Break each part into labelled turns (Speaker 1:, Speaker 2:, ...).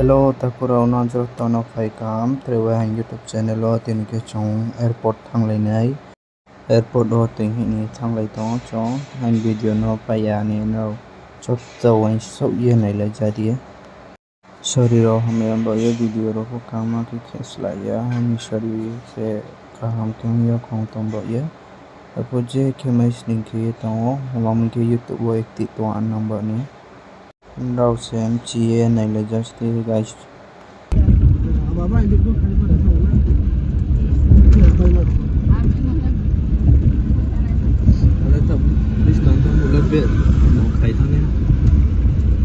Speaker 1: Hello, takurau najro tono phaikam trewa hang YouTube channel o tinke chong airport thanglai airport o tinhini thanglai tongo chong hang video no paya ni no chotto so ye nailai jadiye soriro hamyam bo ye video ro ko kama ki khesla ya hang sori se kaham tum yo khong tom bo ye apo je khemais ningki tongo hamam ke YouTube o ekti to an number ni Rau sem cie nailai jasti guys.
Speaker 2: Baba ini tuh kan pada tahu lah. Ada tak bis kantong bulat bet mau khai thang ya.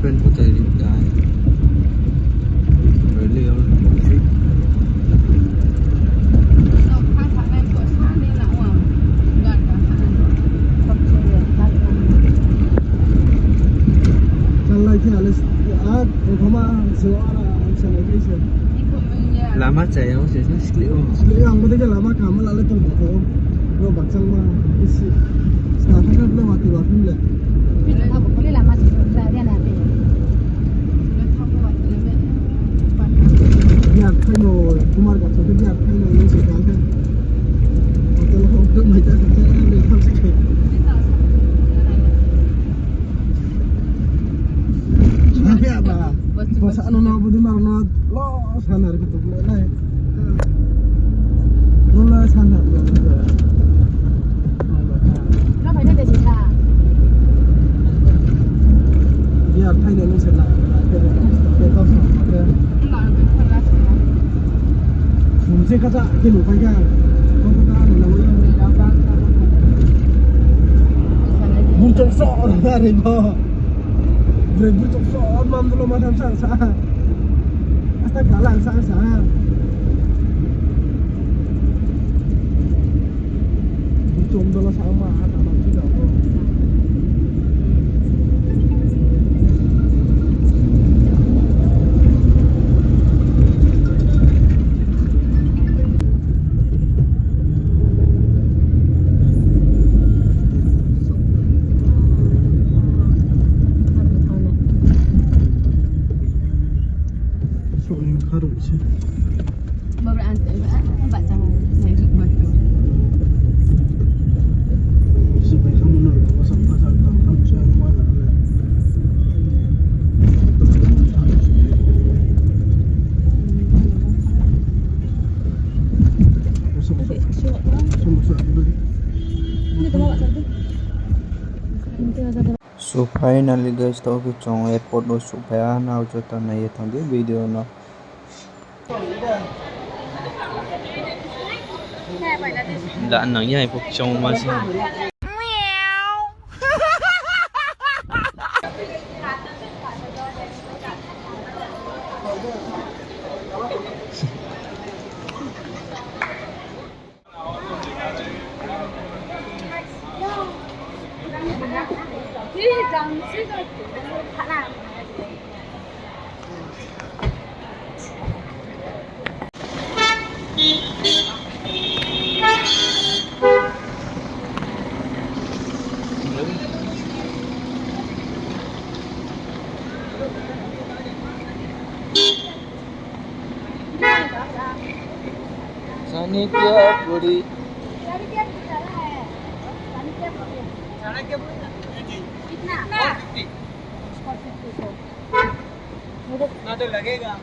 Speaker 2: Pen putih di dah. Really all free. Lama chạy không sẽ slip không? Slip không có cái lama kamu lalu tuh betul. Lo baca mah isi. Sekarang kan belum mati waktu ni.
Speaker 3: Aku boleh lama sih saya nanti.
Speaker 2: Biar kamu kumar baca tu biar kamu ni sekarang kan. Betul lo tu macam tu ni tak sikit. Sampai apa? Masa anu nak buat mana lo sana gitu mulai. Mulai sana.
Speaker 3: Nó phải đây gì cả?
Speaker 2: Biar thay đổi nó sẽ lại. Để tao sợ. Mình sẽ cắt cái lỗ phải ra. Không có ra là nó bung trong sọ ra thì nó. Rồi bung trong sọ mầm nó mà tham sang xa. Tất cả làng xa xa. Bung trong đó sama ada macam tu. Soalnya karut sih.
Speaker 3: Berantai tak jangan naik batu.
Speaker 2: Supaya kamu nak pasang kamu saya mana lah.
Speaker 1: So finally guys to ke chong airport o supaya na jota na ye thang video no đã nắng nhảy phục trong mà xin Sanitia Puri ना तो लगेगा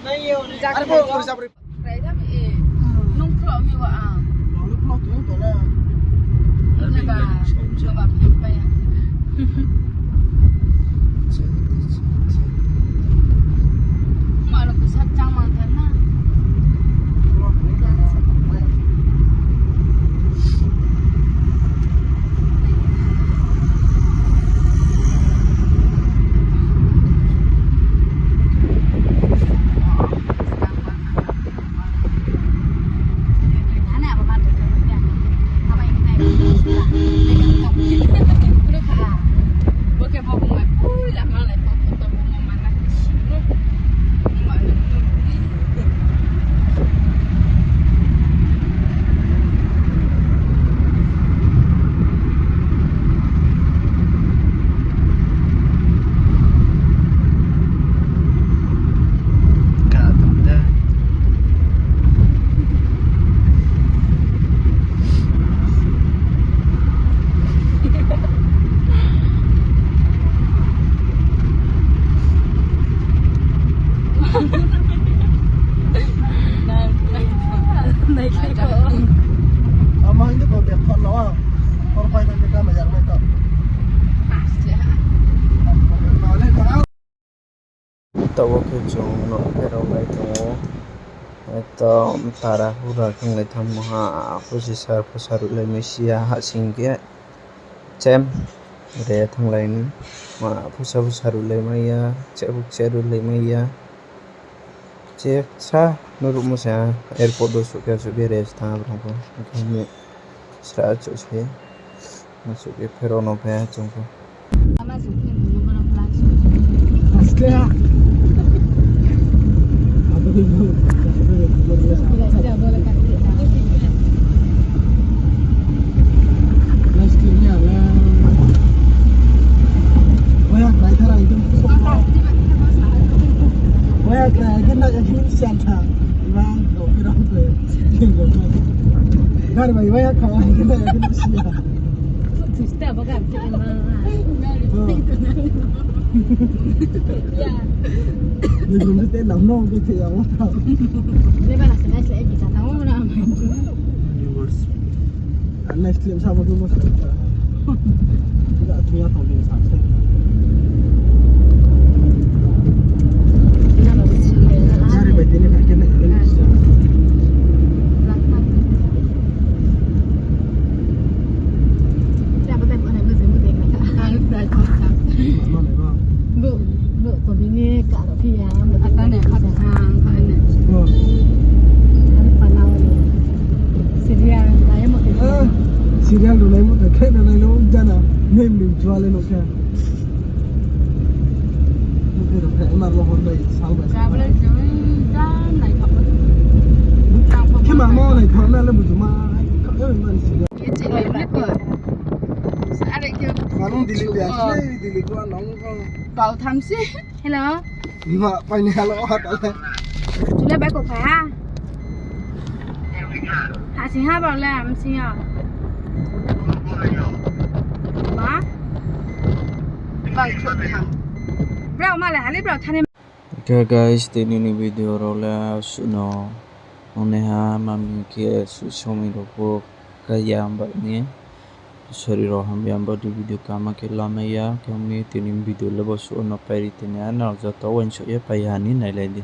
Speaker 1: नहीं ये अरे वो उर्जा पर
Speaker 3: Đấy thằng bị nung phở như vậy à?
Speaker 2: nó cũng có là
Speaker 3: Này bà phim bay à? Mà nó cứ sát trăng mà thân á. Này cái cỡ.
Speaker 2: Ama ini kau tiap kau lawa. Kau pai tak kita macam mereka. Kalau kalau
Speaker 1: tàu cái chỗ nó cái đâu lại chỗ tàu tara hura không lại thăm ha pusar lại Malaysia hạ sinh cái chem để thằng lại mà pusar lại maya cek lại maya cek sa nurut musa airport masuk ke res tanah berapa kami serah chỗ sih masuk ke Perono pe jongko
Speaker 3: Ama sukin dulu kalau kelas.
Speaker 2: asli ya. Apa itu?
Speaker 3: Tidak boleh kasih.
Speaker 2: Aslinya lah. Banyak naik itu. Banyak naik nak jadi siapa? Bang, kau kira apa? Gar banyak kau kita jadi siapa?
Speaker 3: Sudah bukan cuma. Ya.
Speaker 2: Ni belum kita nak nong kita yang apa?
Speaker 3: Ini balas saya saya bisa tahu mana.
Speaker 2: Anak Islam sama tu mesti. Tidak punya tahu dia sama. Cari baju ni nak kena Indonesia.
Speaker 3: Siapa tahu mana mesti mesti nak. Harus dah cakap.
Speaker 2: Mana memang.
Speaker 3: Buตัวนี้กะดอกพี่ยามแล้วก็เนี่ยเข้าไปทางเขาเนี่ย
Speaker 2: Oh.
Speaker 3: อันปานเอาเลยซีเรียลายหมดเลย
Speaker 2: Serial dulu ni muda kena lain orang jana. Mem jual lain orang. Mungkin orang emar loh Honda sama.
Speaker 3: กะบ่ได้จะไม่ด้านไหนขับรถทางพวก
Speaker 2: Kima mau naik kau nak lebih cuma. Kau yang mana serial?
Speaker 3: จะเลยไม่เปิดอะไรเกี่ยว
Speaker 2: Kalau dili biasa, dili tu anong kau.
Speaker 3: เป่าทำสิฮัลโหล
Speaker 2: Lima apa ni kalau hat ada.
Speaker 3: จุเล่ไปกดไฟห้าหาสิห้าเปล่าแหละมันสิอ่ะมาบางคนทำเรามาเลยหาเรียบร้อยทัน
Speaker 1: Okay guys, ini video rola suno oneha mami ke susomi ropo kaya ambak ni sorry roham ambak di video kama ke lama ya kami tini video lebo suno peri tini ana jatuh wanso ya payani nailedi